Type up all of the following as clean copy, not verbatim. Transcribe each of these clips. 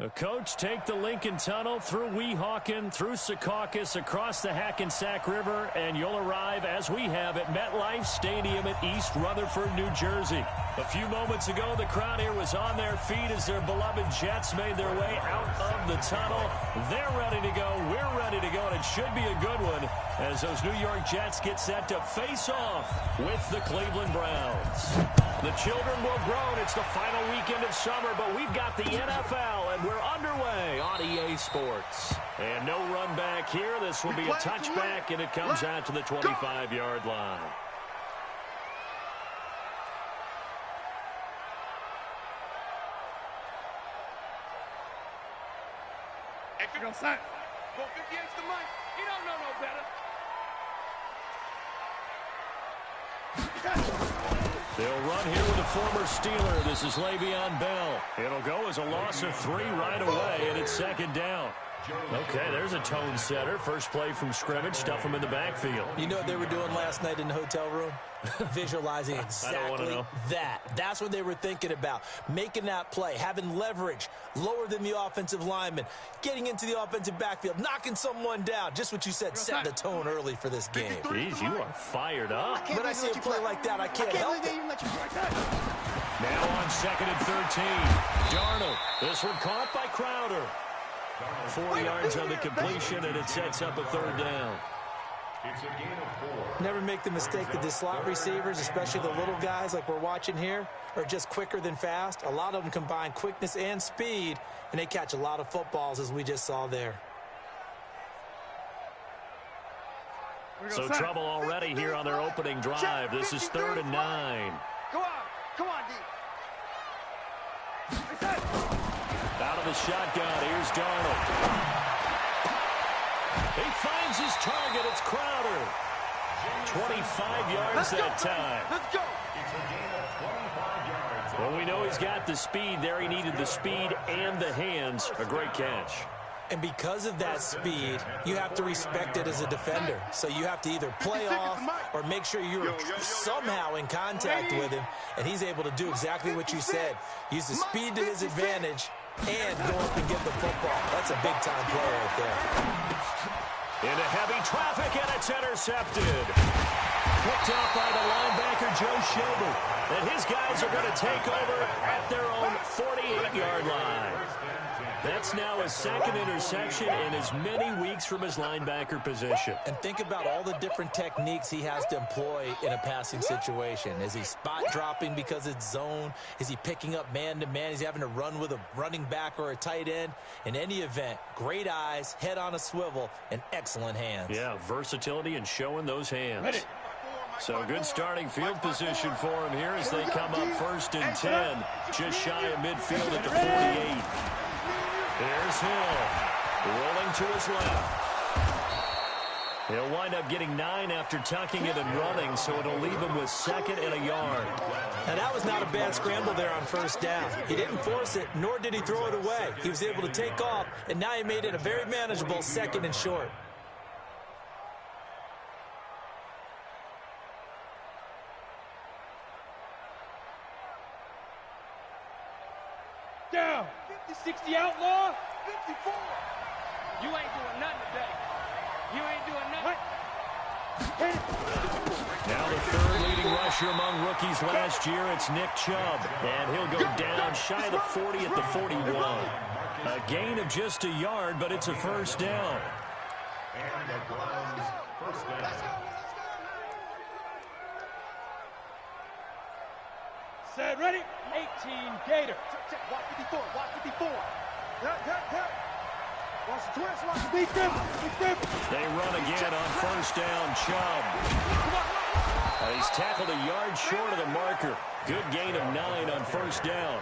The coach take the Lincoln Tunnel through Weehawken, through Secaucus, across the Hackensack River, and you'll arrive, as we have, at MetLife Stadium at East Rutherford, New Jersey. A few moments ago, the crowd here was on their feet as their beloved Jets made their way out of the tunnel. They're ready to go. We're ready to go, and it should be a good one as those New York Jets get set to face off with the Cleveland Browns. The children will grow, and it's the final weekend of summer, but we've got the NFL, and we're underway on EA Sports. And no run back here. This will be a touchback, and it comes out to the 25-yard line. Extra on sight. Go 50 extra money. You don't know no better. They'll run here with a former Steeler. This is Le'Veon Bell. It'll go as a loss of 3 right away, and it's second down. Okay, there's a tone setter. First play from scrimmage. Stuff them in the backfield. You know what they were doing last night in the hotel room? Visualizing exactly that. That's what they were thinking about. Making that play, having leverage, lower than the offensive lineman, getting into the offensive backfield, knocking someone down. Just what you said, setting the tone early for this game. Jeez, you are fired up. When I see a play like that, I can't help it. Now on 2nd and 13. Darnold. This one caught by Crowder. 4 yards on the completion, and it sets up a third down. Never make the mistake that the slot receivers, especially the little guys like we're watching here, are just quicker than fast. A lot of them combine quickness and speed, and they catch a lot of footballs, as we just saw there. So trouble already here on their opening drive. This is 3rd and 9. Go on. Come on, D. Out of the shotgun, here's Darnold. He finds his target. It's Crowder. 25 yards that time. Let's go. Well, we know he's got the speed there. He needed the speed and the hands. A great catch. And because of that speed, you have to respect it as a defender. So you have to either play off or make sure you're somehow in contact with him. And he's able to do exactly what you said. Use the speed to his advantage and go up and get the football. That's a big-time play right there. Into heavy traffic, and it's intercepted. Picked up by the linebacker, Joe Schobert. And his guys are going to take over at their own 48-yard line. That's now his 2nd interception in as many weeks from his linebacker position. And think about all the different techniques he has to employ in a passing situation. Is he spot dropping because it's zone? Is he picking up man-to-man? Is he having to run with a running back or a tight end? In any event, great eyes, head on a swivel, and excellent hands. Yeah, versatility and showing those hands. So good starting field position for him here as they come up 1st and 10. Just shy of midfield at the 48. There's Hill, rolling to his left. He'll wind up getting 9 after tucking it and running, so it'll leave him with 2nd and a yard. Now, that was not a bad scramble there on 1st down. He didn't force it, nor did he throw it away. He was able to take off, and now he made it a very manageable 2nd and short. Down. 50-60 outlaw. 54. You ain't doing nothing today. You ain't doing nothing. Now the 3rd leading rusher among rookies last year, it's Nick Chubb. And he'll go down shy of the 40 at the 41. A gain of just a yard, but it's a 1st down. Set, ready? 18, Gator. Check, watch 54, watch 54. Watch the twist, watch the defense. They run again on 1st down, Chubb. And he's tackled a yard short of the marker. Good gain of 9 on 1st down.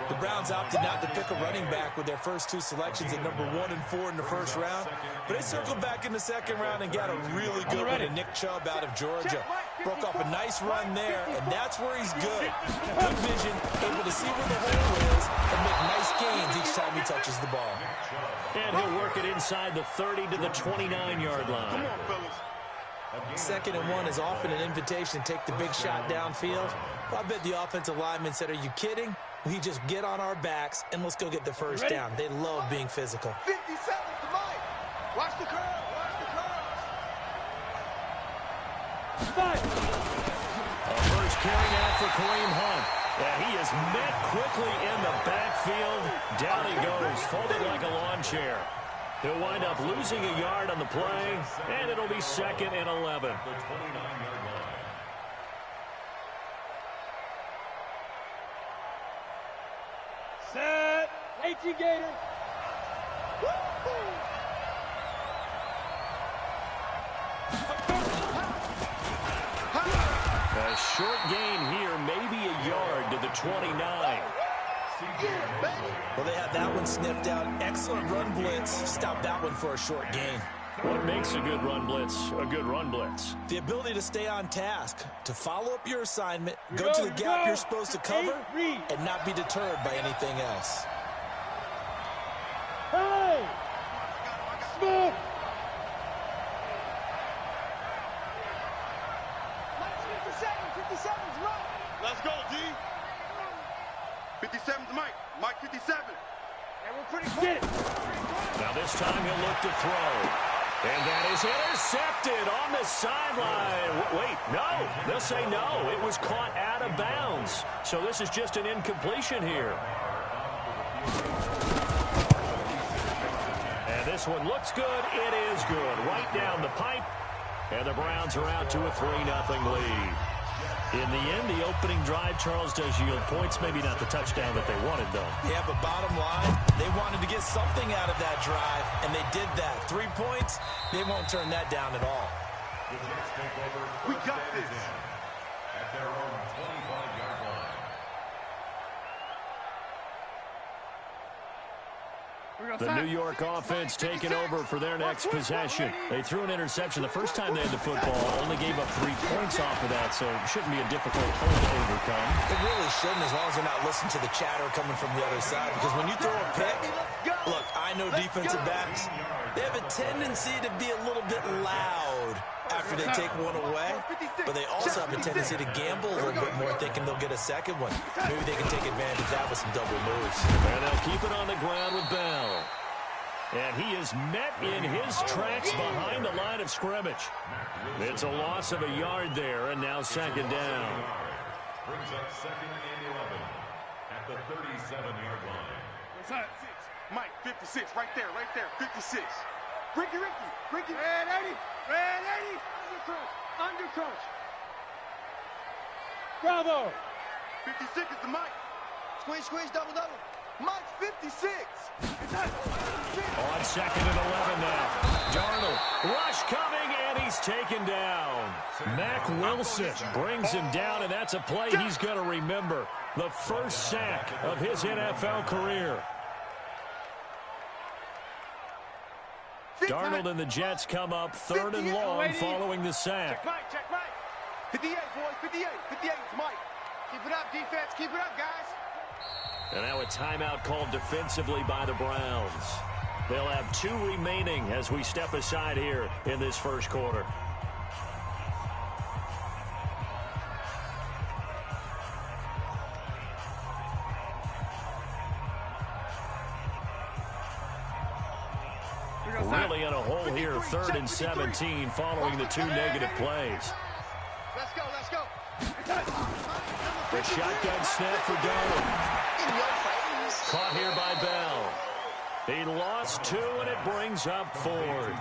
The Browns opted not to pick a running back with their first 2 selections at number 1 and 4 in the 1st round. But they circled back in the 2nd round and got a really good one to Nick Chubb out of Georgia. Broke off a nice run there, and that's where he's good. Good vision, able to see where the hole is, and make nice gains each time he touches the ball. And he'll work it inside the 30 to the 29-yard line. 2nd and 1 is often an invitation to take the big shot downfield. Well, I bet the offensive lineman said, "Are you kidding? We just get on our backs and let's go get the first down. They love being physical. 57 to Mike. Watch the curl. Watch the curls. A first carry now for Kareem Hunt. And he is met quickly in the backfield. Down he goes, folded like a lawn chair. He'll wind up losing a yard on the play, and it'll be 2nd and 11. Set. 18 Gator. A short gain here, maybe a yard to the 29. Well, they had that one sniffed out. Excellent run blitz. Stop that one for a short gain. What makes a good run blitz a good run blitz? The ability to stay on task, to follow up your assignment, go to the gap you're supposed to cover, and not be deterred by anything else. Hey! Smith! 57's right. Let's go, D. 57's Mike. Mike 57. And we're pretty quick. Now this time he'll look to throw. And that is intercepted on the sideline. Wait, no. They'll say no. It was caught out of bounds. So this is just an incompletion here. And this one looks good. It is good. Right down the pipe. And the Browns are out to a 3-0 lead. In the end, the opening drive, Charles, does yield points. Maybe not the touchdown that they wanted, though. Yeah, but bottom line, they wanted to get something out of that drive, and they did that. 3 points, they won't turn that down at all. We got this. At their own 25-yard line. The New York offense taking over for their next possession. They threw an interception the first time they had the football, only gave up 3 points off of that, so it shouldn't be a difficult hole to overcome. It really shouldn't, as long as they're not listening to the chatter coming from the other side, because when you throw a pick, look, I know defensive backs, they have a tendency to be a little bit loud after they take one away, but they also have a tendency to gamble a little bit more, thinking they'll get a second one. Maybe they can take advantage of that with some double moves. And they'll keep it on the ground with Bell. And he is met in his tracks behind the line of scrimmage. It's a loss of a yard there, and now 2nd down. Brings up 2nd and 11 at the 37-yard line. Mike 56, right there, 56. Ricky. Red 80. Under crunch. Bravo. 56 is the Mike. Squeeze, double. Mike 56. On 2nd and 11 now. Darnold, rush coming, and he's taken down. Mack Wilson brings him down, and that's a play he's going to remember. The first sack of his NFL career. Darnold and the Jets come up 3rd and long following the sack. Check Mike. 58, boys, 58. 58 is Mike. Keep it up, defense. Keep it up, guys. And now a timeout called defensively by the Browns. They'll have 2 remaining as we step aside here in this first quarter. Really in a hole here, 3rd and 17 following the 2 negative plays. Let's go. The shotgun snap for Darnold. Caught here by Bell. He lost 2, and it brings up 4th.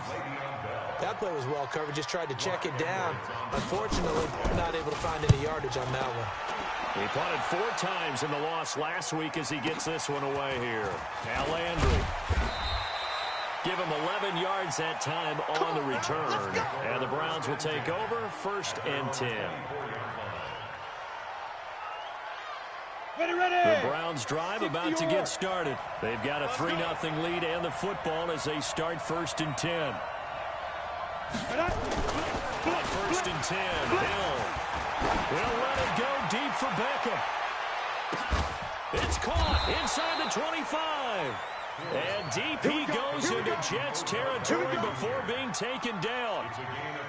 That play was well covered, just tried to check it down. Unfortunately, not able to find any yardage on that one. He punted 4 times in the loss last week as he gets this one away here. Now Landry. Give him 11 yards that time on the return. And the Browns will take over 1st and 10. Ready. The Browns drive about to get started. They've got a 3-0 lead and the football as they start 1st and 10. On 1st and 10, Hill will let it go deep for Beckham. It's caught inside the 25. And deep he goes into Jets territory before being taken down. It's a gain of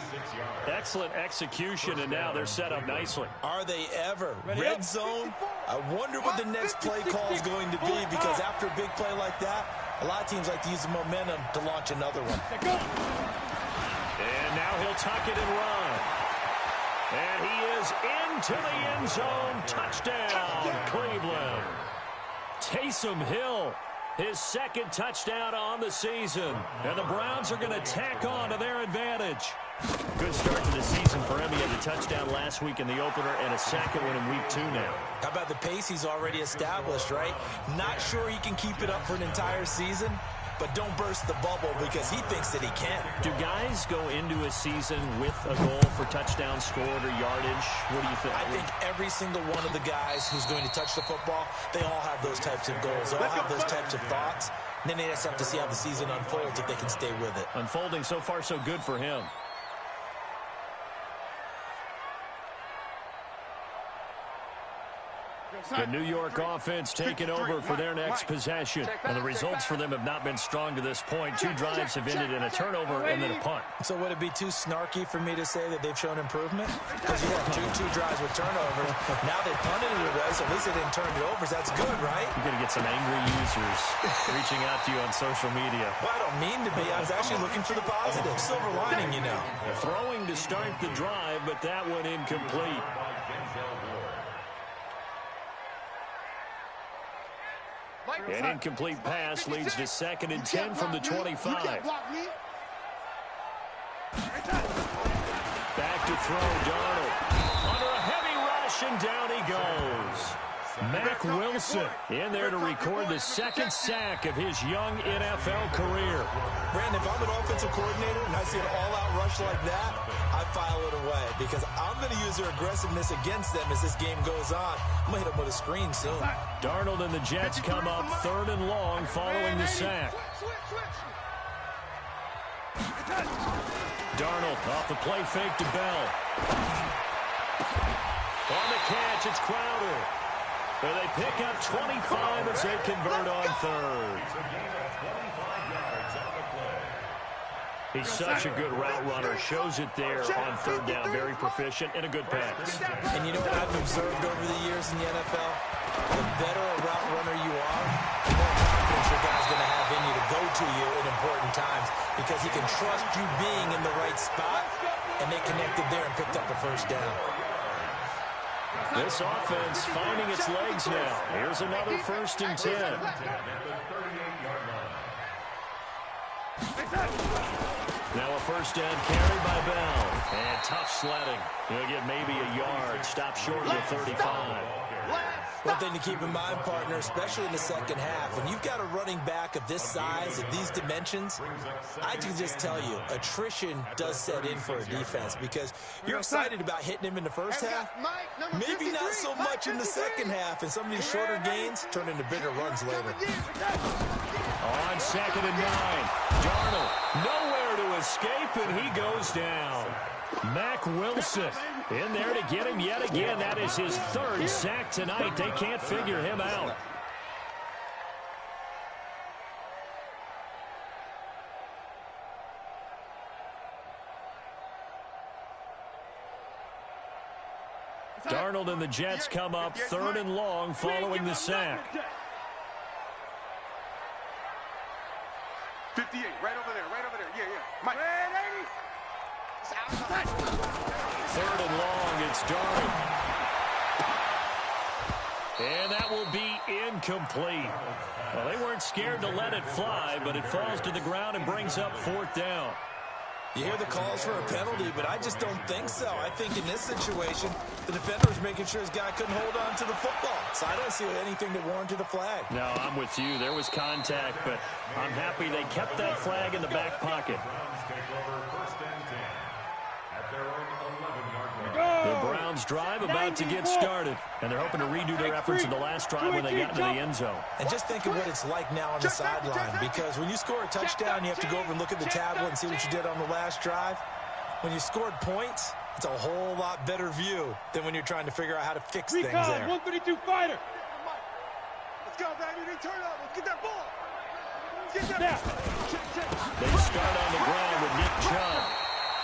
56 Excellent execution, and now they're set up nicely. Are they ever? Red zone? I wonder what the next play call is going to be, because after a big play like that, a lot of teams like to use the momentum to launch another one. And now he'll tuck it and run. And he is into the end zone. Touchdown, Cleveland. Taysom Hill, his second touchdown on the season. And the Browns are going to tack on to their advantage. Good start to the season for him. He had the touchdown last week in the opener and a second one in week 2 now. How about the pace he's already established, right? Not sure he can keep it up for an entire season, but don't burst the bubble because he thinks that he can. Do guys go into a season with a goal for touchdowns scored or yardage? What do you think? I think every single one of the guys who's going to touch the football, they all have those types of goals. They all have those types of thoughts. And then they just have to see how the season unfolds if they can stay with it. Unfolding so far so good for him. The New York offense taking over for their next possession. And the results for them have not been strong to this point. 2 drives have ended in a turnover and then a punt. So would it be too snarky for me to say that they've shown improvement? Because you have two drives with turnovers. Now they punted it away, so at least they didn't turn it over. That's good, right? You're going to get some angry users reaching out to you on social media. Well, I don't mean to be. I was actually looking for the positive. Silver lining, you know. Throwing to start the drive, but that one incomplete. An incomplete pass leads to 2nd and 10 from the 25. Back to throw, Darnold. Under a heavy rush, and down he goes. Mack Wilson in there to record the 2nd sack of his young NFL career. Brandon, if I'm an offensive coordinator and I see an all-out rush like that, I file it away because I'm going to use their aggressiveness against them as this game goes on. I'm going to hit them with a screen soon. Darnold and the Jets come up 3rd and long following the sack. Darnold off the play fake to Bell. On the catch, it's Crowder. And they pick up 25 as they convert on 3rd. He's such a good route runner. Shows it there on 3rd down. Very proficient and a good pass. And you know what I've observed over the years in the NFL? The better a route runner you are, the more confidence your guy's going to have in you to go to you in important times because he can trust you being in the right spot, and they connected there and picked up the 1st down. This offense finding its legs now. Here's another 1st and 10. Now a 1st down carry by Bell. And tough sledding. He'll get maybe a yard. Stop short of the 35. One thing to keep in mind, partner, especially in the 2nd half, when you've got a running back of this size, of these dimensions, I can just tell you, attrition does set in for a defense because you're excited about hitting him in the 1st half, maybe not so much in the 2nd half, and some of these shorter gains turn into bigger runs later. On 2nd and 9, Darnold nowhere to escape, and he goes down. Mack Wilson in there to get him yet again. That is his 3rd sack tonight. They can't figure him out. Darnold and the Jets come up 3rd and long following the sack. 58, right over there, yeah. Mike. 3rd and long, it's Darnold. And that will be incomplete. Well, they weren't scared to let it fly, but it falls to the ground and brings up 4th down. You hear the calls for a penalty, but I just don't think so. I think in this situation, the defender was making sure his guy couldn't hold on to the football. So I don't see anything that warranted a flag. No, I'm with you. There was contact, but I'm happy they kept that flag in the back pocket. The Browns drive about to get started, and they're hoping to redo their efforts in the last drive when they got into the end zone. And just think of what it's like now on the sideline, because when you score a touchdown, you have to go over and look at the tablet and see what you did on the last drive. When you scored points, it's a whole lot better view than when you're trying to figure out how to fix things there. 132 fighter. Let's go, baby. They turn up. Let's get that ball. Get that. They start on the ground with Nick Chubb.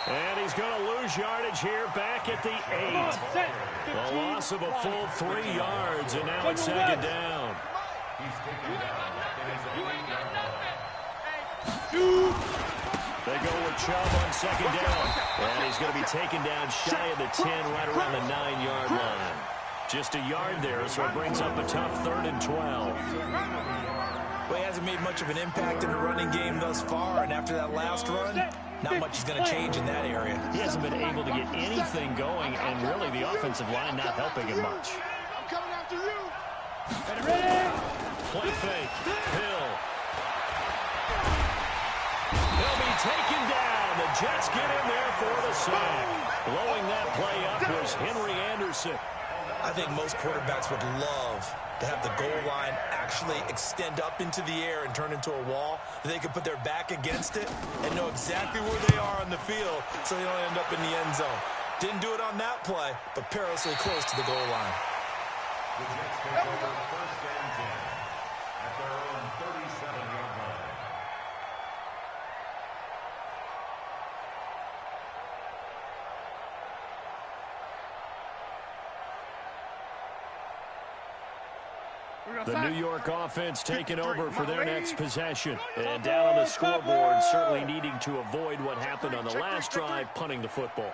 And he's going to lose lose yardage here back at the 8. A loss of a full 3 yards, and now it's second down. They go with Chubb on second down. And he's going to be taken down shy of the 10, right around the 9-yard line. Just a yard there, so it brings up a tough 3rd and 12. Well, he hasn't made much of an impact in the running game thus far, and after that last run, not much is going to change in that area. He hasn't been able to get anything going, and really the offensive line not helping him much. I'm coming after you. Ready? Play fake. Hill. He'll be taken down. The Jets get in there for the sack. Blowing that play up was Henry Anderson. I think most quarterbacks would love to have the goal line actually extend up into the air and turn into a wall. They could put their back against it and know exactly where they are on the field so they don't end up in the end zone. Didn't do it on that play, but perilously close to the goal line. The Jets take over 1st and 10 at their own 37-yard line. The New York offense taking over for their next possession. And down on the scoreboard, certainly needing to avoid what happened on the last drive, punting the football.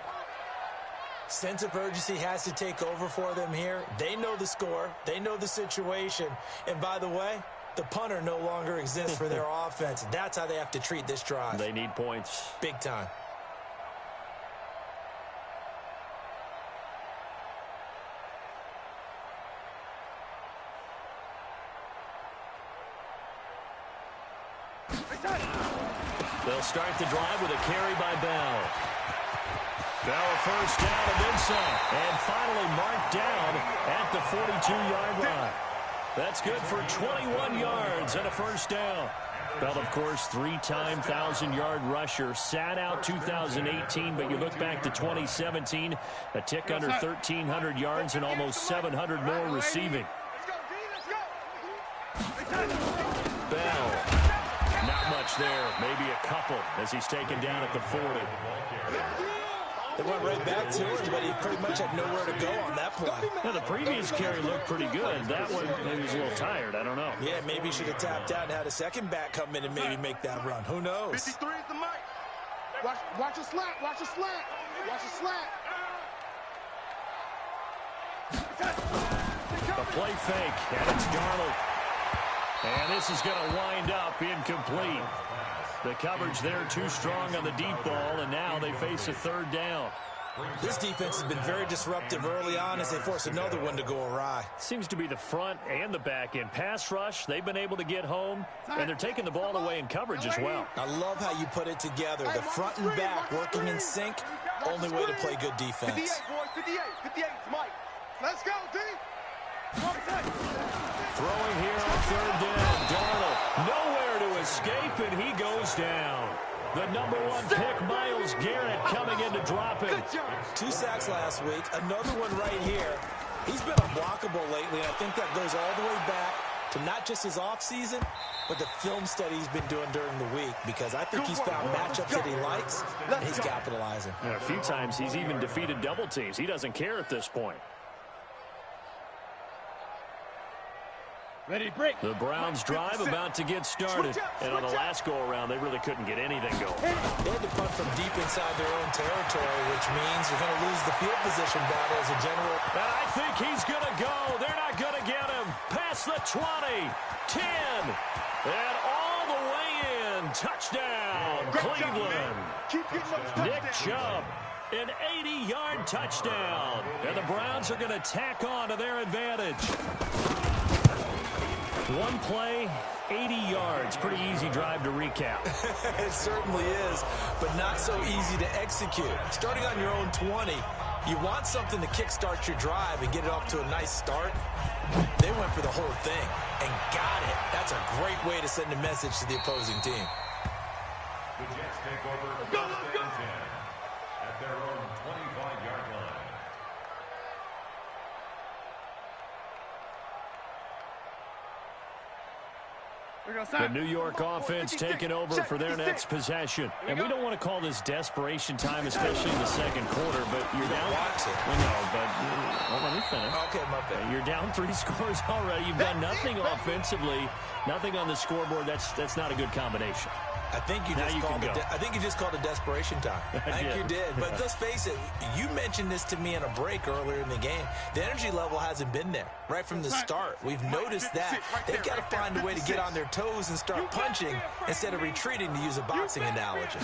Sense of urgency has to take over for them here. They know the score. They know the situation. And by the way, the punter no longer exists for their offense. That's how they have to treat this drive. They need points. Big time. They'll start the drive with a carry by Bell. Bell first down and then some. And finally marked down at the 42-yard line. That's good for 21 yards and a first down. Bell, of course, 3-time 1,000-yard rusher. Sat out 2018, but you look back to 2017, a tick under 1,300 yards and almost 700 more receiving. Bell. Not much there, maybe a couple as he's taken down at the 40. They went right back to him, but he pretty much had nowhere to go on that play. Now, the previous carry looked pretty good. That one, maybe was a little tired. I don't know. Yeah, maybe he should have tapped out and had a second back come in and maybe make that run. Who knows? 53 is the mic. Watch a slant. Watch a slant. Watch a slant. The play fake, and it's Darnold. And this is going to wind up incomplete. The coverage there too strong on the deep ball, and now they face a 3rd down. This defense has been very disruptive early on as they force another one to go awry. Seems to be the front and the back end. Pass rush, they've been able to get home, and they're taking the ball away in coverage as well. I love how you put it together. The front and back working in sync, only way to play good defense. 58, boys. 58. 58 is Mike. Let's go, D. Throwing here on 3rd down. Darnold nowhere to escape, and he goes down. The number 1 pick, Myles Garrett, coming in to drop him. 2 sacks last week, another one right here. He's been unblockable lately, and I think that goes all the way back to not just his offseason, but the film study he's been doing during the week, because I think he's found matchups that he likes, and he's capitalizing. And a few times he's even defeated double teams. He doesn't care at this point. Ready, break. The Browns drive about to get started. And on the last go-around, they really couldn't get anything going. They had to punt from deep inside their own territory, which means you're going to lose the field position battle as a general. And I think he's going to go. They're not going to get him. Past the 20, 10, and all the way in. Touchdown, Cleveland. Nick Chubb, an 80-yard touchdown. And the Browns are going to tack on to their advantage. One play, 80 yards. Pretty easy drive to recap. It certainly is, but not so easy to execute. Starting on your own 20, you want something to kickstart your drive and get it off to a nice start. They went for the whole thing and got it. That's a great way to send a message to the opposing team. The Jets take over 1st and 10 at their own 25-yard line. The New York offense taking over for their next possession. And we don't want to call this desperation time, especially in the second quarter, but you're down. Well, let me finish. Okay, my bad. You're down 3 scores already. You've done nothing offensively, nothing on the scoreboard. That's not a good combination. I think you just called it desperation time. I think you did. But let's face it, you mentioned this to me in a break earlier in the game. The energy level hasn't been there right from the start. We've noticed that. They've got to find a way to get on their toes and start punching instead of retreating, to use a boxing analogy.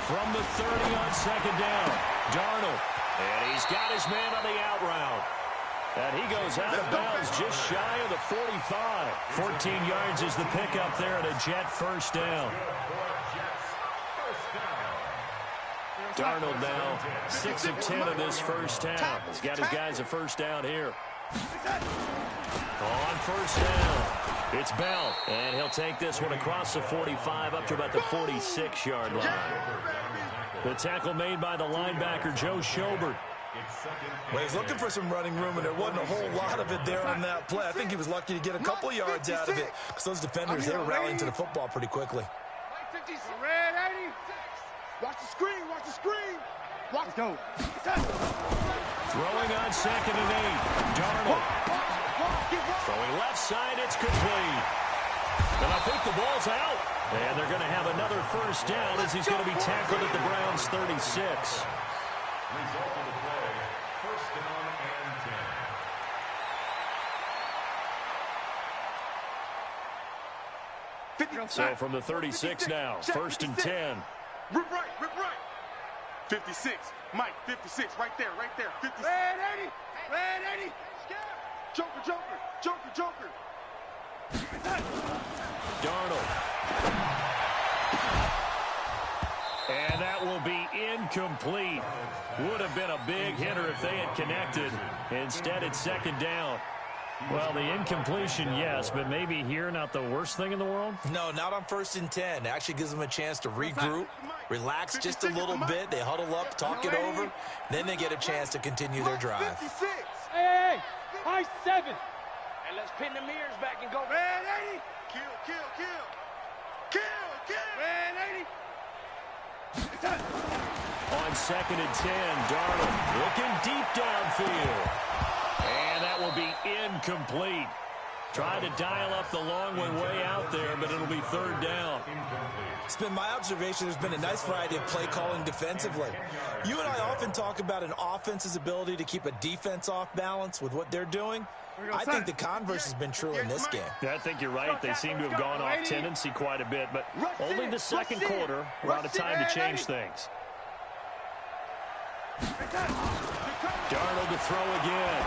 From the 30 on second down, Darnold. And he's got his man on the out route. And he goes out of bounds just shy of the 45. 14 yards is the pickup there at a Jet first down. Darnold now 6 of 10 of this first down. He's got his guys a first down here. On first down, it's Bell. And he'll take this one across the 45 up to about the 46-yard line. The tackle made by the linebacker, Joe Schobert. Well, he's looking for some running room, and there wasn't a whole lot of it there on that play. I think he was lucky to get a couple yards out of it, because those defenders, they were rallying to the football pretty quickly. Red 80. Watch the screen. Watch the screen. Let's go. Throwing on second and 8. Darnold. Throwing left side. It's complete. And I think the ball's out. And they're going to have another first down as he's going to be tackled at the Browns' 36. Result of the play, first down and 10. So from the 36 now, first and 10. Rip right. 56. Mike, 56. Right there. 56. Red 80. Joker. Darnold. And that will be incomplete. Would have been a big hitter if they had connected. Instead, it's second down. Well, the incompletion, yes, but maybe here not the worst thing in the world? No, not on first and 10. It actually gives them a chance to regroup, relax just a little bit. They huddle up, talk it over. Then they get a chance to continue their drive. Hey, high 7. And let's pin the mirrors back and go. Red 80. Kill. Red 80. On second and 10, Darnold looking deep downfield. And that will be incomplete. Trying to dial up the long way out there, but it'll be third down. It's been my observation there's been a nice variety of play calling defensively. You and I often talk about an offense's ability to keep a defense off balance with what they're doing. I think the converse has been true in this game. Yeah, I think you're right. They seem to have gone off tendency quite a bit, but only the second quarter. A lot of time to change things. Darnold to throw again.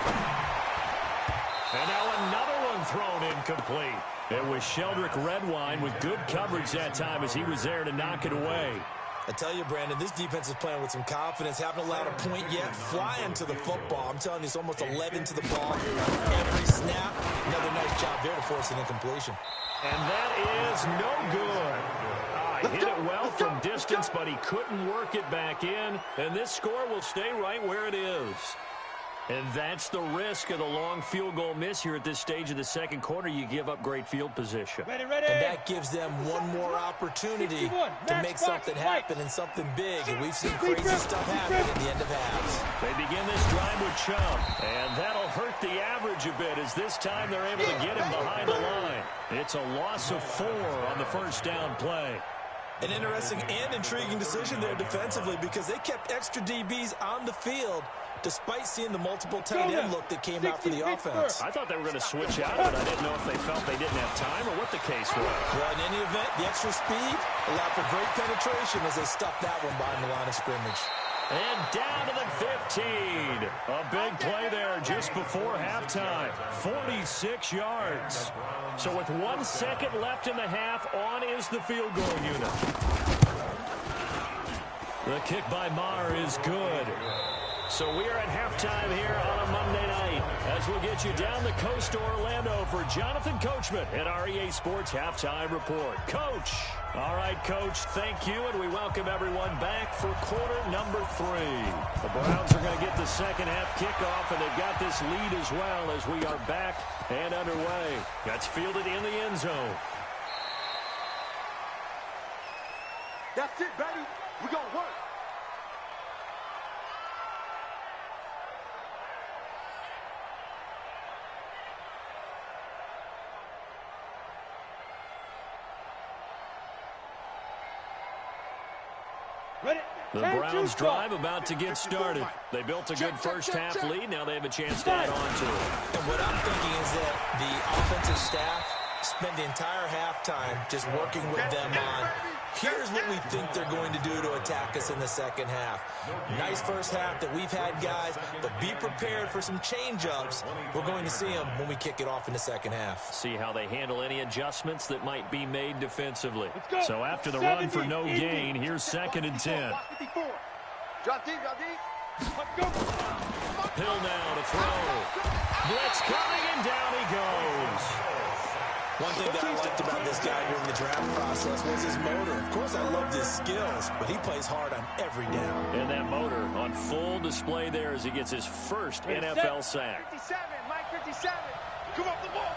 And now another one thrown incomplete. It was Sheldrick Redwine with good coverage that time as he was there to knock it away. I tell you, Brandon, this defense is playing with some confidence. Haven't allowed a point yet. Flying to the football. I'm telling you, it's almost 11 to the ball every snap. Another nice job there to force an incompletion. And that is no good. He hit it well from distance, but he couldn't work it back in. And this score will stay right where it is. And that's the risk of the long field goal miss here at this stage of the second quarter. You give up great field position. Ready. And that gives them one more opportunity to make something happen and something big. And we've seen crazy stuff happen at the end of halves. They begin this drive with Chubb. And that'll hurt the average a bit as this time they're able to get him behind the line. It's a loss of 4 on the first down play. An interesting and intriguing decision there defensively because they kept extra DBs on the field despite seeing the multiple tight end look that came out for the offense. I thought they were going to switch out, but I didn't know if they felt they didn't have time or what the case was. Well, in any event, the extra speed allowed for great penetration as they stuffed that one behind the line of scrimmage. And down to the 15. A big play there just before halftime. 46 yards. So with 1 second left in the half, on is the field goal unit. The kick by Maher is good. So we are at halftime here on a Monday night as we'll get you down the coast to Orlando for Jonathan Coachman at our EA Sports Halftime Report. Coach. All right, Coach, thank you, and we welcome everyone back for quarter number 3. The Browns are going to get the second half kickoff, and they've got this lead as well as we are back and underway. That's fielded in the end zone. That's it, baby. We going to work. The Browns drive about to get started. They built a good first half lead. Now they have a chance to add on to it. And what I'm thinking is that the offensive staff spent the entire halftime just working with them on, here's what we think they're going to do to attack us in the second half. Nice first half that we've had, guys, but be prepared for some change-ups. We're going to see them when we kick it off in the second half. See how they handle any adjustments that might be made defensively. So after the run for no gain, here's 2nd and 10. Drop deep, drop deep. Hill now to throw. Blitz coming, and down he goes. One thing that I liked about this guy during the draft process was his motor. Of course, I loved his skills, but he plays hard on every down. And that motor on full display there as he gets his first NFL sack. 57, Mike 57. Come off the ball.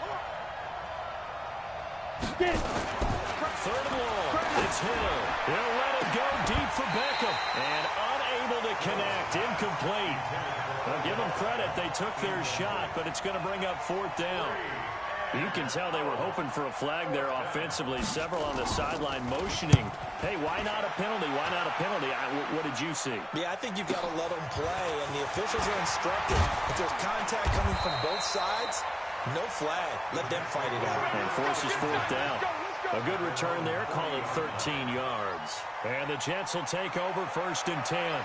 Third and long. It's Hill. He'll let it go deep for Beckham. And unable to connect. Incomplete. Well, give them credit. They took their shot, but it's going to bring up 4th down. You can tell they were hoping for a flag there offensively. Several on the sideline motioning. Hey, why not a penalty? Why not a penalty? What did you see? Yeah, I think you've got to let them play, and the officials are instructed. If there's contact coming from both sides, no flag. Let them fight it out. And forces 4th down. A good return there. Call it 13 yards. And the Jets will take over 1st and 10.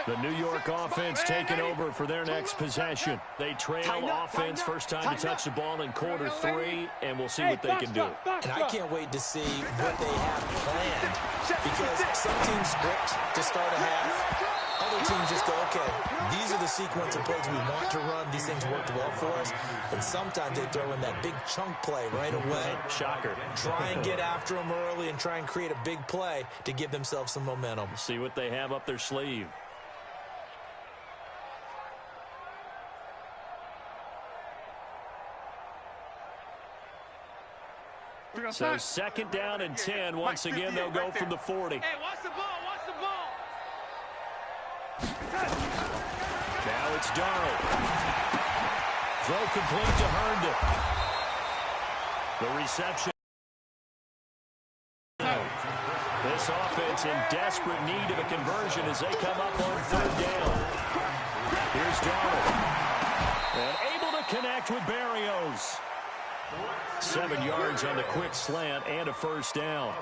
The New York offense taking over for their next possession. They trail offense, first time to touch the ball in quarter 3, and we'll see what they can do. And I can't wait to see what they have planned, because some teams script to start a half. Other teams just go, okay, these are the sequence of plays we want to run. These things worked well for us. And sometimes they throw in that big chunk play right away. Shocker. Try and get after them early and try and create a big play to give themselves some momentum. See what they have up their sleeve. So 2nd down and 10. Once again, they'll go from the 40. Hey, watch the ball, watch the ball. Now it's Darnold. Throw complete to Herndon. The reception. This offense in desperate need of a conversion as they come up on 3rd down. Here's Darnold. And able to connect with Berrios. 7 yards on the quick slant and a 1st down.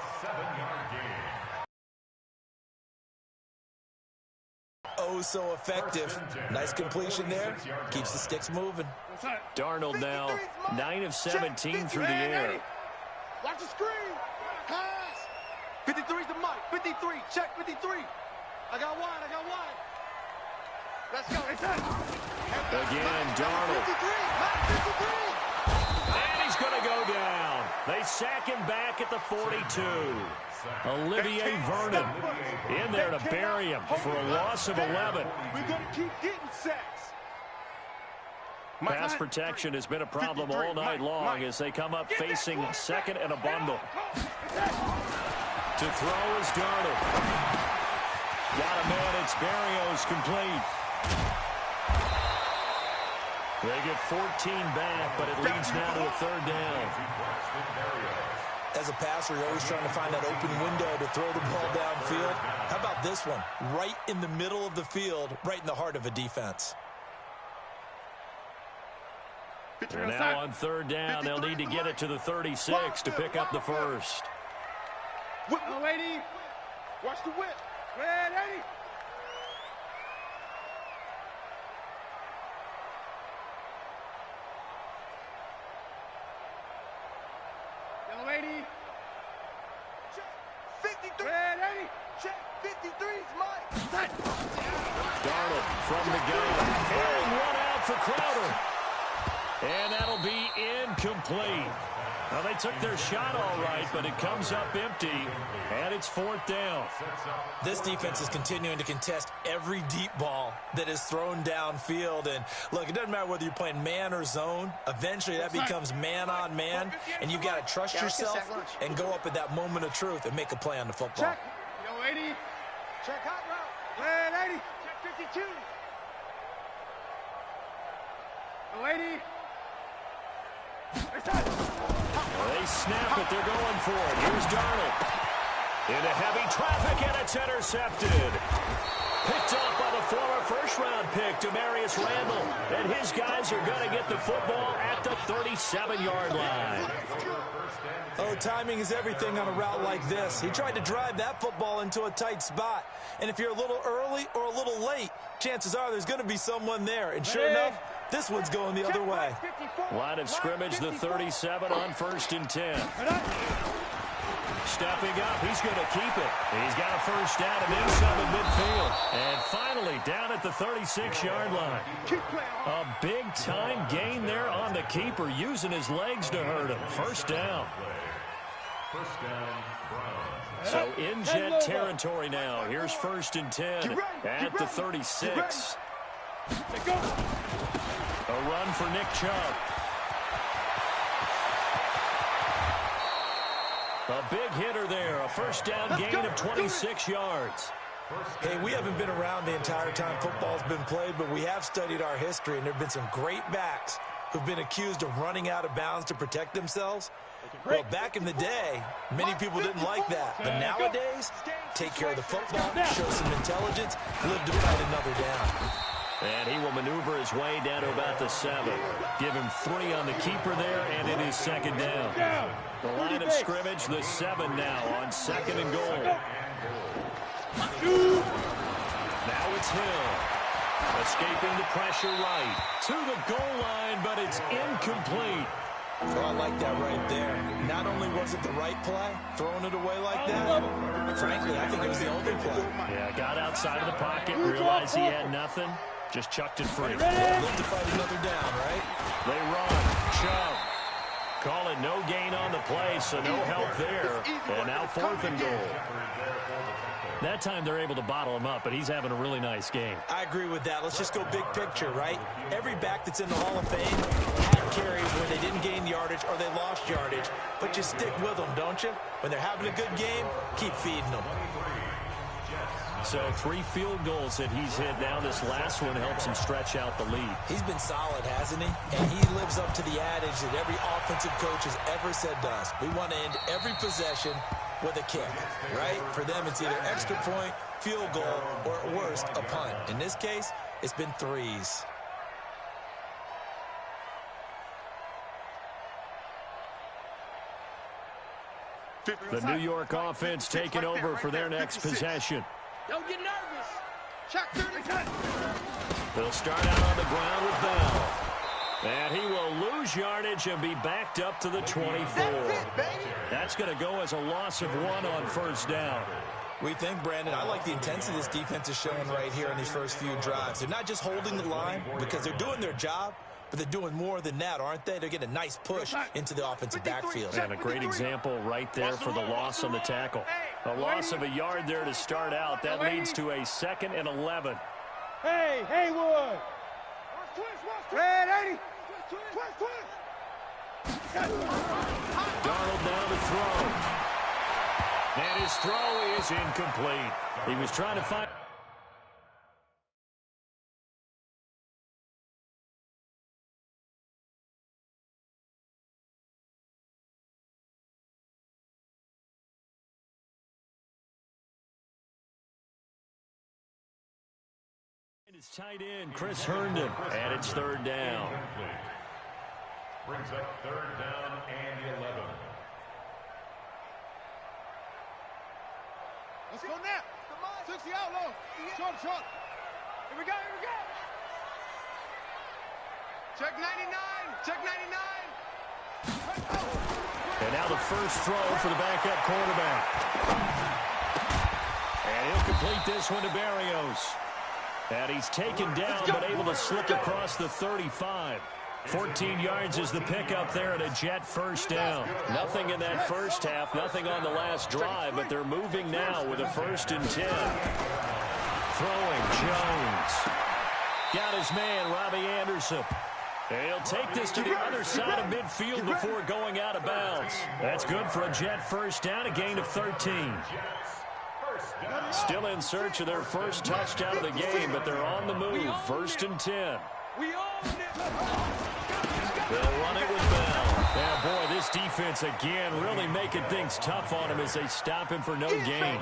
Oh, so effective. Nice completion there. Keeps the sticks moving. Darnold now 9 of 17 through the air. Watch the screen. Pass. 53's the mic. 53. Check 53. I got wide. Let's go. Again, Darnold. 53. Mike 53. And he's going to go down. They sack him back at the 42. Olivier Vernon in there to bury him for a loss of 11. We're going to keep getting sacks. Pass protection has been a problem all night long as they come up facing 2nd and a bundle. To throw is Darnold. Got a man, it's Berrios complete. They get 14 back, but it leads now to a 3rd down. As a passer, you're always trying to find that open window to throw the ball downfield. How about this one? Right in the middle of the field, right in the heart of a defense. And now on 3rd down, they'll need to get it to the 36 to pick up the 1st. Whip, lady. Watch the whip. Red 80. Young lady. Check 53. Red 80. Check 53's Mike. from the gun. And one out for Crowder. And that'll be incomplete. Well, they took their shot all right, but it comes up empty, and it's 4th down. This defense is continuing to contest every deep ball that is thrown downfield. And, look, it doesn't matter whether you're playing man or zone. Eventually, that becomes man-on-man, and you've got to trust yourself and go up at that moment of truth and make a play on the football. Check. Yo, 80. Check hot route. Hey, 80. Check 52. Yo, 80. They snap it. They're going for it. Here's Darnold. Into heavy traffic, and it's intercepted. Picked up by the former first-round pick, Demarius Randall. And his guys are going to get the football at the 37-yard line. Oh, timing is everything on a route like this. He tried to drive that football into a tight spot. And if you're a little early or a little late, chances are there's going to be someone there. And sure enough, this one's going the other way. Line of scrimmage, the 37 on 1st and 10. Stepping up, he's going to keep it. He's got a first down and then some in midfield. And finally, down at the 36-yard line. A big-time gain there on the keeper, using his legs to hurt him. First down. First down, Browns. So in jet territory now. Here's 1st and 10 at the 36. A run for Nick Chubb. A big hitter there. A first down gain of 26 yards. Hey, we haven't been around the entire time football's been played, but we have studied our history, and there have been some great backs who've been accused of running out of bounds to protect themselves. Well, back in the day, many people didn't like that. But nowadays, take care of the football, show some intelligence, live to fight another down. And he will maneuver his way down to about the 7. Give him 3 on the keeper there, and it is 2nd down. The line of scrimmage, the 7 now on 2nd and goal. Now it's Hill. Escaping the pressure right. To the goal line, but it's incomplete. Oh, I like that right there. Not only was it the right play, throwing it away like that, frankly, I think it was the only play. Yeah, got outside of the pocket, realized he had nothing, just chucked it free. Look to fight another down, right? They run. Chubb. Call it no gain on the play, so no help there. And now 4th and goal. That time they're able to bottle him up, but he's having a really nice game. I agree with that. Let's just go big picture, right? Every back that's in the Hall of Fame had carries where they didn't gain yardage or they lost yardage. But you stick with them, don't you? When they're having a good game, keep feeding them. So 3 field goals that he's hit now. This last one helps him stretch out the lead. He's been solid, hasn't he? And he lives up to the adage that every offensive coach has ever said to us. We want to end every possession with a kick, right? For them, it's either extra point, field goal, or at worst, a punt. In this case, it's been 3s. The New York offense taking over for their next possession. Don't get nervous. Check 30. They'll start out on the ground with Bell. And he will lose yardage and be backed up to the 24. That's going to go as a loss of 1 on 1st down. We think, Brandon, I like the intensity this defense is showing right here in these first few drives. They're not just holding the line because they're doing their job, but they're doing more than that, aren't they? They're getting a nice push into the offensive backfield. And a great example right there for the loss on the tackle. A loss of a yard there to start out. That leads to a 2nd and 11. Hey, Haywood. Red 80. Darnold now to throw. And his throw is incomplete. He was trying to find... It's tight end, Chris Herndon, and it's 3rd down. Brings up 3rd down and 11. Let's go now. Come on. 60 out low. Short. Here we go. Check 99. Check 99. And now the first throw for the backup quarterback. And he'll complete this one to Berrios. And he's taken down, but able to slip across the 35. 14 yards is the pickup there at a Jet first down. Nothing in that first half, nothing on the last drive, but they're moving now with a 1st and 10. Throwing, Jones. Got his man, Robbie Anderson. And he'll take this to the other side of midfield before going out of bounds. That's good for a Jet first down, a gain of 13. Still in search of their first touchdown of the game, but they're on the move. 1st and 10. They'll run it with Bell. Yeah, boy, this defense again really making things tough on him as they stop him for no gain.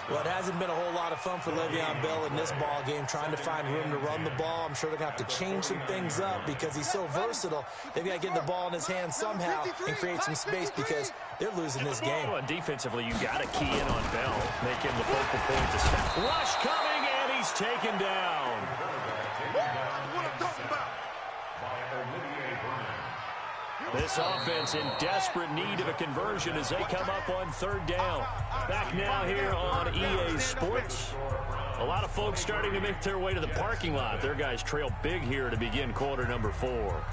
Well, it hasn't been a whole lot of fun for Le'Veon Bell in this ball game, trying to find room to run the ball. I'm sure they're going to have to change some things up because he's so versatile. They've got to get the ball in his hands somehow and create some space because they're losing this game. Well, and defensively, you got to key in on Bell, make him the focal point to stop. Rush coming, and he's taken down. This offense in desperate need of a conversion as they come up on 3rd down. Back now here on EA Sports. A lot of folks starting to make their way to the parking lot. Their guys trail big here to begin quarter number 4.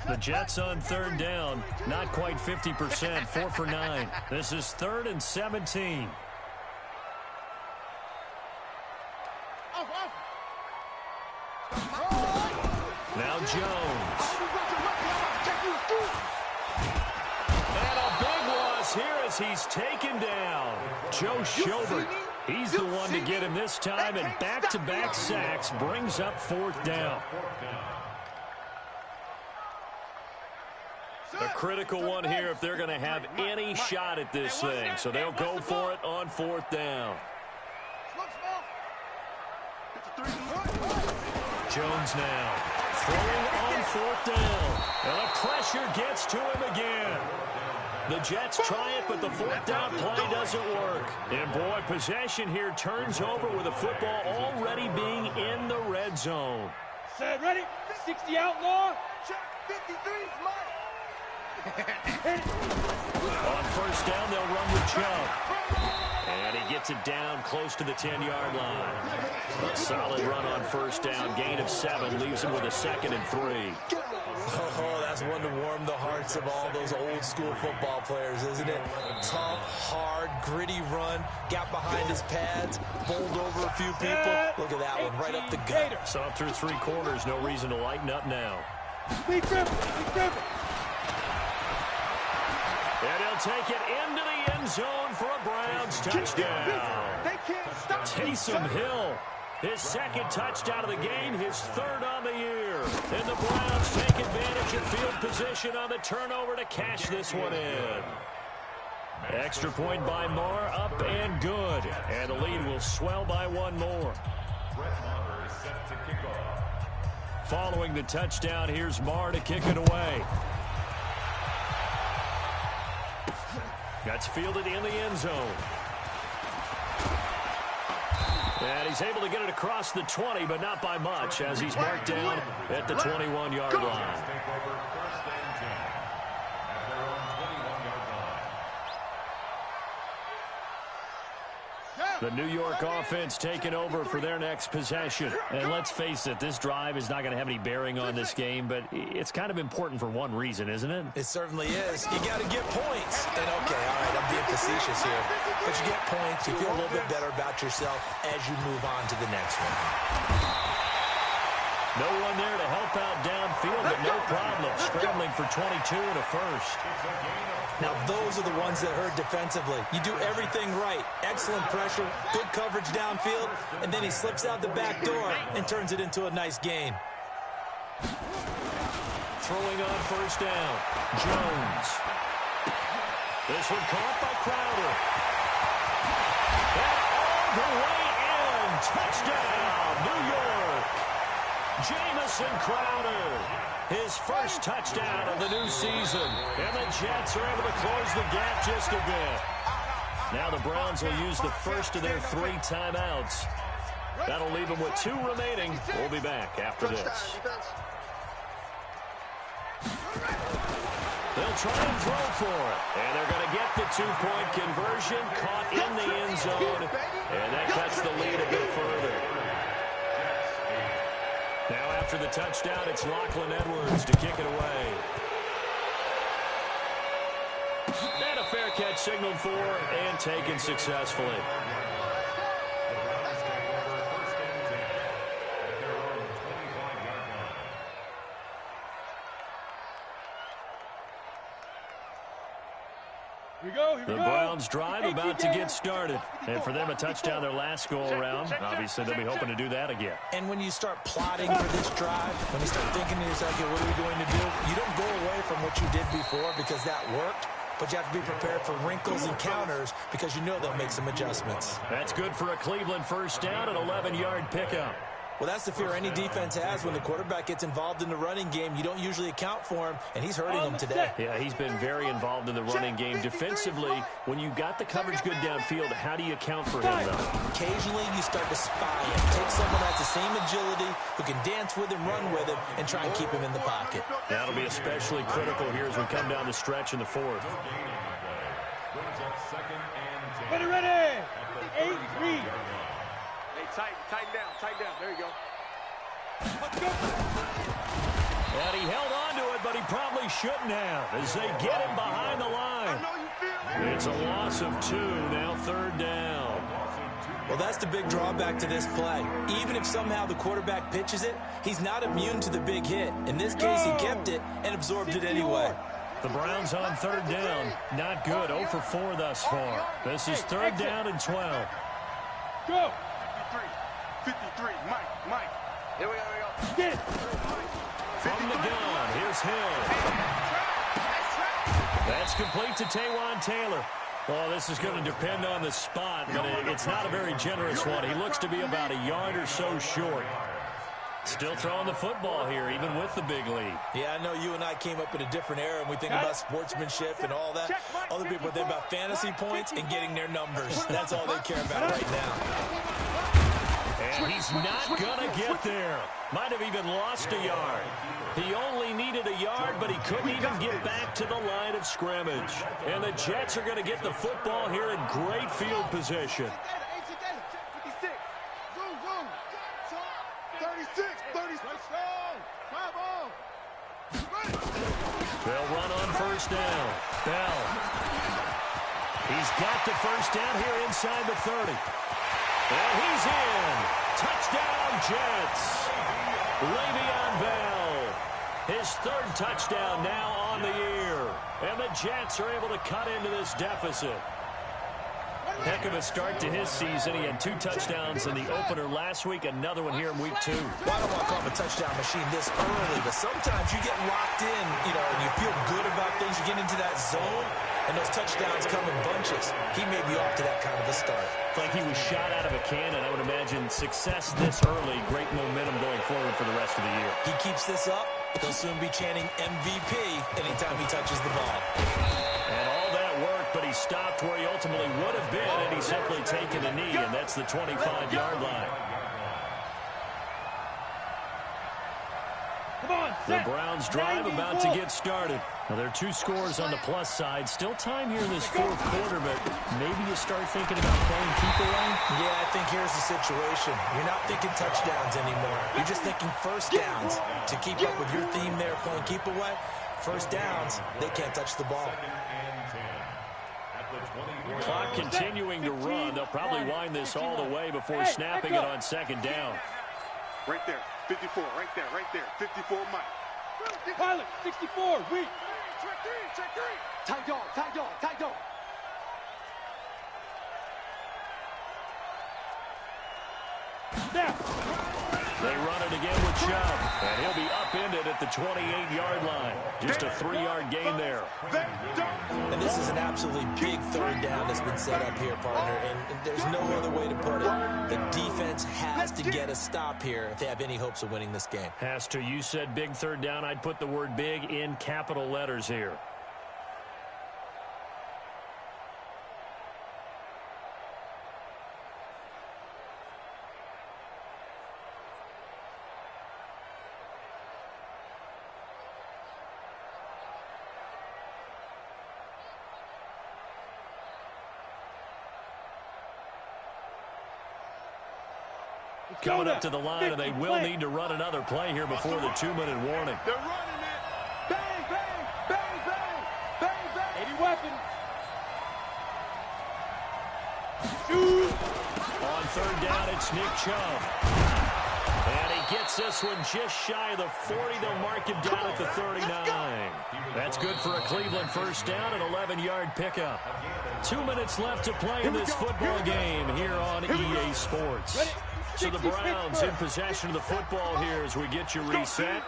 The Jets on 3rd down. Not quite 50%, 4 for 9. This is 3rd and 17. Now Jones. And a big loss here as he's taken down. Joe Schobert, he's the one to get him this time, and back-to-back sacks brings up 4th down. A critical one here if they're going to have any shot at this thing. So they'll go for it on 4th down. Jones now throwing on 4th down. And the pressure gets to him again. The Jets try it, but the 4th down play doesn't work. And boy, possession here turns over with the football already being in the red zone. Set, ready? 60 outlaw. Check 53 is mine. On 1st down, they'll run with Chubb. And he gets it down close to the 10-yard line. A solid run on 1st down. Gain of 7 leaves him with a 2nd and 3. Oh, that's one to warm the hearts of all those old-school football players, isn't it? Tough, hard, gritty run. Got behind his pads, bowled over a few people. Look at that one, right up the gut. Saw through 3 quarters. No reason to lighten up now. Big Griffin. And he'll take it into the end zone for a Browns touchdown. Taysom Hill, his 2nd touchdown of the game, his 3rd on the year. And the Browns take advantage of field position on the turnover to cash this one in. Extra point by Marr, up and good. And the lead will swell by 1 more. Following the touchdown, here's Marr to kick it away. That's fielded in the end zone. And he's able to get it across the 20, but not by much, as he's marked down at the 21-yard line. The New York offense taking over for their next possession. And let's face it, this drive is not going to have any bearing on this game, but it's kind of important for one reason, isn't it? It certainly is. You got to get points. And okay, all right, I'm being facetious here. But you get points, you feel a little bit better about yourself as you move on to the next one. No one there to help out downfield, but no problem. Scrambling for 22 and a 1st. Now, those are the ones that hurt defensively. You do everything right. Excellent pressure, good coverage downfield, and then he slips out the back door and turns it into a nice gain. Throwing on 1st down, Jones. This one caught by Crowder. And all the way in. Touchdown, New York. Jamison Crowder. His first touchdown of the new season. And the Jets are able to close the gap just a bit. Now the Browns will use the first of their 3 timeouts. That'll leave them with 2 remaining. We'll be back after this. They'll try and throw for it. And they're going to get the two-point conversion caught in the end zone, and that cuts the lead a bit further. Now after the touchdown, it's Lachlan Edwards to kick it away. And a fair catch signaled for and taken successfully. The Browns drive about to get started. And for them, a touchdown their last go-around. Obviously, they'll be hoping to do that again. And when you start plotting for this drive, when you start thinking to yourself, okay, what are we going to do? You don't go away from what you did before because that worked. But you have to be prepared for wrinkles and counters because you know they'll make some adjustments. That's good for a Cleveland first down, an 11-yard pickup. Well, that's the fear any defense has when the quarterback gets involved in the running game. You don't usually account for him, and he's hurting them today. Yeah, he's been very involved in the running game. Defensively, when you got the coverage good downfield, how do you account for him, though? Occasionally, you start to spy him. Take someone that has the same agility, who can dance with him, run with him, and try and keep him in the pocket. That'll be especially critical here as we come down the stretch in the fourth. Ready. 8-3. Hey, tighten down. There you go. And he held on to it, but he probably shouldn't have as they get him behind the line. It's a loss of 2, now third down. Well, that's the big drawback to this play. Even if somehow the quarterback pitches it, he's not immune to the big hit. In this case, he kept it and absorbed it anyway. The Browns on third down. Not good. 0 for 4 thus far. This is third down and 12. Go. 53. Mike. Here we go. Get it. From the gun, here's Hill. That's complete to Taywan Taylor. Well, this is going to depend on the spot, but it's not a very generous one. He looks to be about a yard or so short. Still throwing the football here, even with the big lead. Yeah, I know you and I came up in a different era, and we think about sportsmanship and all that. Other people think about fantasy points and getting their numbers. That's all they care about right now. And he's not going to get there. Might have even lost a yard. He only needed a yard, but he couldn't even get back to the line of scrimmage. And the Jets are going to get the football here in great field position. 36. They'll run on first down. Bell. He's got the first down here inside the 30. And he's in. Touchdown, Jets. Le'Veon Bell. His third touchdown now on the year. And the Jets are able to cut into this deficit. Heck of a start to his season. He had 2 touchdowns in the opener last week, another one here in week 2. Well, I don't want to call him a touchdown machine this early, but sometimes you get locked in, and you feel good about things. You get into that zone, and those touchdowns come in bunches. He may be off to that kind of a start. It's like he was shot out of a cannon. I would imagine success this early, great momentum going forward for the rest of the year. He keeps this up, he'll soon be chanting MVP anytime he touches the ball. And all that worked, but he stopped where he ultimately would have been, and he's simply taken a knee, and that's the 25-yard line. The Browns drive about to get started. Now, there are 2 scores on the plus side. Still time here in this fourth quarter, but maybe you start thinking about playing keep away? Yeah, I think here's the situation. You're not thinking touchdowns anymore. You're just thinking first downs. To keep up with your theme there, playing keep away, first downs, they can't touch the ball. Clock continuing to run. They'll probably wind this all the way before snapping it on second down. Right there. 54. Right there. 54, Mike. Pilot, 64. Weak. Check 3. Tight dog. Now. They run it again with Chubb, and he'll be upended at the 28-yard line. Just a 3-yard gain there. And this is an absolutely big third down that's been set up here, partner, and there's no other way to put it. The defense has to get a stop here if they have any hopes of winning this game. Has to. You said big third down. I'd put the word big in capital letters here. coming up to the line, and they will need to run another play here before the 2-minute warning. They're running it. Bang, bang, bang, bang, bang, bang. 80 weapon. On third down, it's Nick Chubb. And he gets this one just shy of the 40. They'll mark him down at the 39. That's good for a Cleveland first down, an 11-yard pickup. 2 minutes left to play in this football game here on EA Sports. So the Browns in possession of the football here as we get you reset.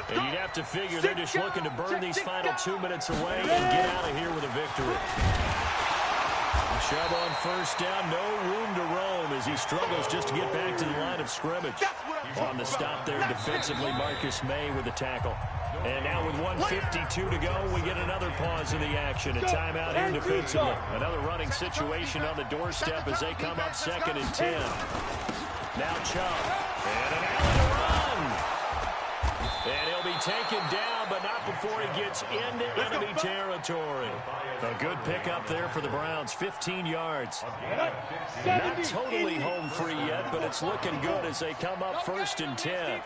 And you'd have to figure they're just looking to burn these final 2 minutes away and get out of here with a victory. Chubb on first down, no room to roam as he struggles just to get back to the line of scrimmage. On the stop there defensively, Marcus May with the tackle. And now with 1:52 to go, we get another pause in the action. A timeout here defensively. Another running situation on the doorstep as they come up 2nd and 10. Now Chubb. And an alley to run. And he'll be taken down, but not before he gets into enemy territory. A good pickup there for the Browns, 15 yards. Not totally home free yet, but it's looking good as they come up 1st and 10.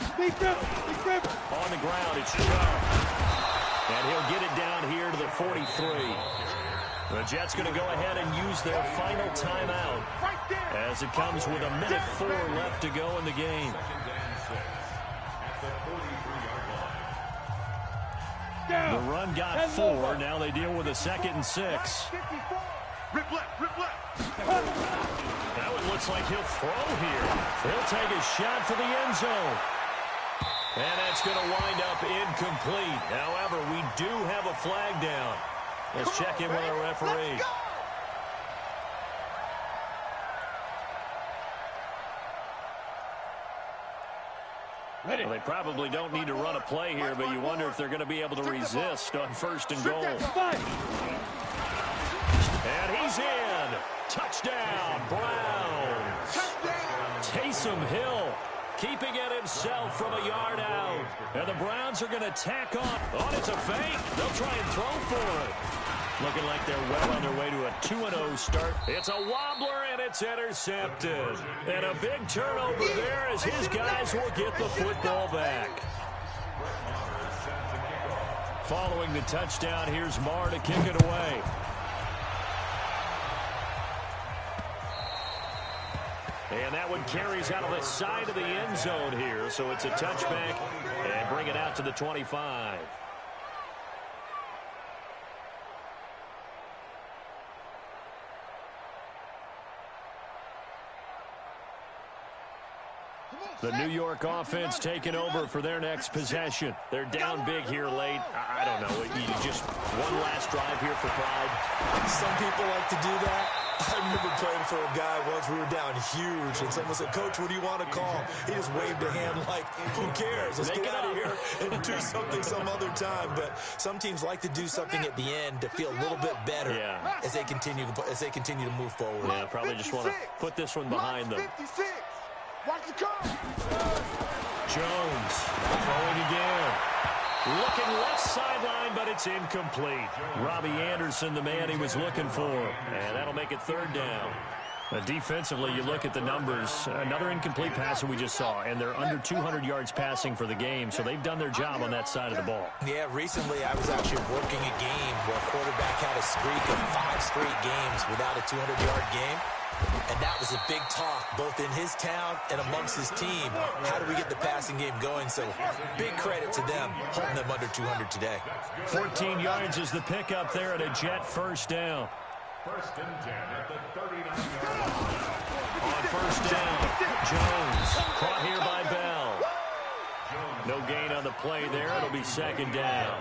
On the ground, it's Chubb. And he'll get it down here to the 43. The Jets going to go ahead and use their final timeout as it comes with 1:04 left to go in the game. The run got 4. Now they deal with a 2nd and 6. Rip left, rip left. That one looks like he'll throw here. He'll take a shot for the end zone. And that's going to wind up incomplete. However, we do have a flag down. Let's check in with our referee. Well, they probably don't need to run a play here, but you wonder if they're going to be able to resist on 1st and goal. And he's in. Touchdown, Browns. Taysom Hill keeping it himself from a yard out. And the Browns are going to tack on. Oh, it's a fake. They'll try and throw for it. Looking like they're well on their way to a 2-0 start. It's a wobbler, and it's intercepted. And a big turnover there as his guys will get the football back. Following the touchdown, here's Marr to kick it away. And that one carries out of the side of the end zone here. So it's a touchback and bring it out to the 25. The New York offense taking over for their next possession. They're down big here late. I don't know. You just one last drive here for pride. Some people like to do that. I remember playing for a guy once. We were down huge, and someone said, "Coach, what do you want to call?" He just waved a hand like, "Who cares? Let's get out of here and do something some other time." But some teams like to do something at the end to feel a little bit better as they continue to move forward. Yeah, probably just want to put this one behind them. Watch the car. Jones throwing again. Looking left sideline, but it's incomplete. Robbie Anderson, the man he was looking for. And that'll make it 3rd down. Defensively, you look at the numbers. Another incomplete passer we just saw, and they're under 200 yards passing for the game, so they've done their job on that side of the ball. Yeah, recently I was actually working a game where a quarterback had a streak of 5 straight games without a 200-yard game. And that was a big talk, both in his town and amongst his team. How do we get the passing game going? So big credit to them, holding them under 200 today. 14 yards is the pickup there at a Jet first down. 1st and 10 at the 39-yard line. On first down, Jones caught here by Bell. No gain on the play there. It'll be 2nd down.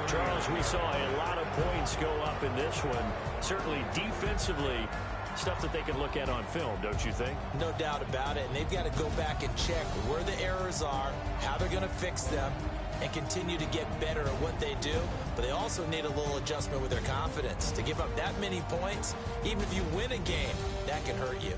Charles, we saw a lot of points go up in this one. Certainly defensively, stuff that they can look at on film, don't you think? No doubt about it. And they've got to go back and check where the errors are, how they're going to fix them, and continue to get better at what they do. But they also need a little adjustment with their confidence. To give up that many points, even if you win a game, that can hurt you.